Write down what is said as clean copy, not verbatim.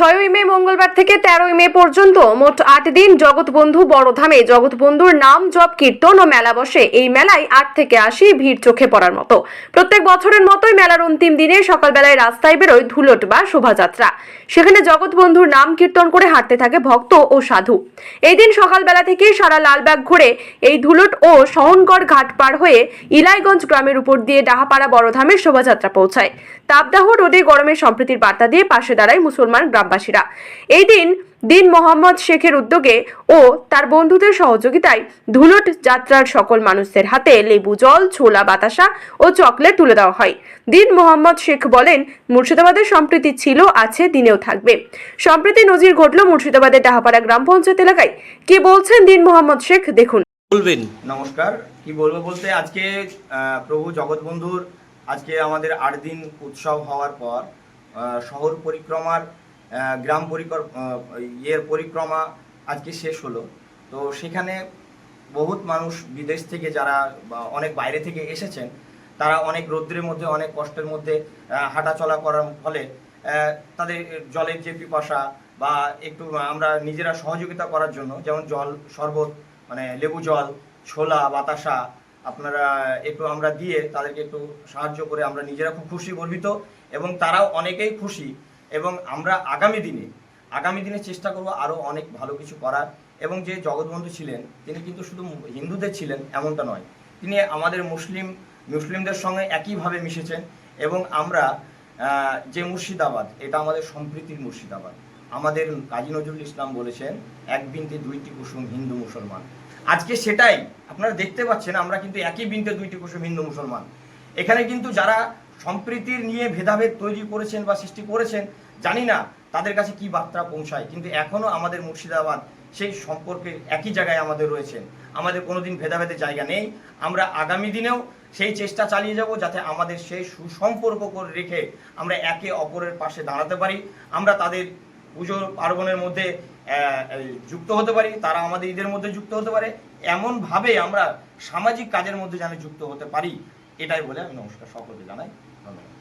6ই মে মঙ্গলবার থেকে 13ই মে পর্যন্ত মোট 8 দিন জগৎবন্ধু বড়ধামে জগৎবন্ধুর নাম জপ কীর্তন ও মেলা বসে। এই মেলায় 8 থেকে 80 ভিড় চোখে পড়ার মতো। প্রত্যেক বছরের মতোই মেলার অন্তিম দিনে সকালবেলায় রাস্তায় বেরোয় ধুলট বা শোভাযাত্রা। সেখানে জগৎবন্ধুর নাম কীর্তন করে হাঁটতে থাকে ভক্ত ও সাধু। এই দিন সকালবেলা থেকেই সারা লালবাগ ঘুরে এই ধুলট ও সহনগড় ঘাট পার হয়ে ইলাইগঞ্জ গ্রামের উপর দিয়ে ডাহাপাড়া বড়ধামের শোভাযাত্রা পৌঁছায়। তাপদাহ রোদে গরমের সম্প্রীতির বার্তা দিয়ে পাশে দাঁড়ায় মুসলমান গ্রামবাসীরা। এই দিন মোহাম্মদ শেখের উদ্যোগে ও তার বন্ধুদের সহযোগিতায় ধুলট যাত্রার সকল মানুষদের হাতে লেবু জল, ছোলা, বাতাসা ও চকলেট তুলে দেওয়া হয়। দিন মোহাম্মদ শেখ বলেন, মুর্শিদাবাদের সম্প্রীতি ছিল, আছে, দিনেও থাকবে। সম্প্রীতি নজির ঘটল মুর্শিদাবাদের ডাহাপাড়া গ্রাম পঞ্চায়েত এলাকায়। কি বলছেন দিন মোহাম্মদ শেখ, দেখুন। বলবেন। নমস্কার। কি বলবো বলতে, আজকে প্রভু জগৎবন্ধুর আজকে আমাদের 8 দিন উৎসব হওয়ার পর শহর পরিক্রমার গ্রাম পরিক্রমা আজকে শেষ হলো। তো সেখানে বহুত মানুষ বিদেশ থেকে যারা অনেক বাইরে থেকে এসেছেন, তারা অনেক রৌদ্রের মধ্যে, অনেক কষ্টের মধ্যে হাঁটাচলা করার ফলে তাদের জলের যে পিপাসা বা একটু আমরা নিজেরা সহযোগিতা করার জন্য, যেমন জল, শরবত, মানে লেবু জল, ছোলা, বাতাসা আপনারা একটু আমরা দিয়ে তাদেরকে একটু সাহায্য করে আমরা নিজেরা খুব খুশি, গর্বিত, এবং তারাও অনেকেই খুশি। এবং আমরা আগামী দিনে চেষ্টা করব আরও অনেক ভালো কিছু করার। এবং যে জগৎবন্ধু ছিলেন, তিনি কিন্তু শুধু হিন্দুদের ছিলেন এমনটা নয়, তিনি আমাদের মুসলিমদের সঙ্গে একইভাবে মিশেছেন। এবং আমরা যে মুর্শিদাবাদ, এটা আমাদের সম্প্রীতির মুর্শিদাবাদ। আমাদের কাজী নজরুল ইসলাম বলেছেন, এক বৃন্তে দুইটি কুসুম, হিন্দু মুসলমান। আজকে সেটাই আপনারা দেখতে পাচ্ছেন, আমরা কিন্তু একই বৃন্তে দুইটি কুসুম, হিন্দু মুসলমান। এখানে কিন্তু যারা সম্প্রীতির নিয়ে ভেদাভেদ তৈরি করেছেন বা সৃষ্টি করেছেন, জানি না তাদের কাছে কি বার্তা পৌঁছায়, কিন্তু এখনো আমাদের মুর্শিদাবাদ সেই সম্পর্কে একই জায়গায় আমাদের রয়েছেন। আমাদের কোনোদিন ভেদাভেদের জায়গা নেই। আমরা আগামী দিনেও সেই চেষ্টা চালিয়ে যাব, যাতে আমাদের সেই সুসম্পর্ক করে রেখে আমরা একে অপরের পাশে দাঁড়াতে পারি। আমরা তাদের পুজো পার্বণের মধ্যে যুক্ত হতে পারি, তারা আমাদের ঈদের মধ্যে যুক্ত হতে পারে, এমনভাবে আমরা সামাজিক কাজের মধ্যে যেন যুক্ত হতে পারি। এটাই বলে আমি নমস্কার সকলকে জানাই। ধন্যবাদ।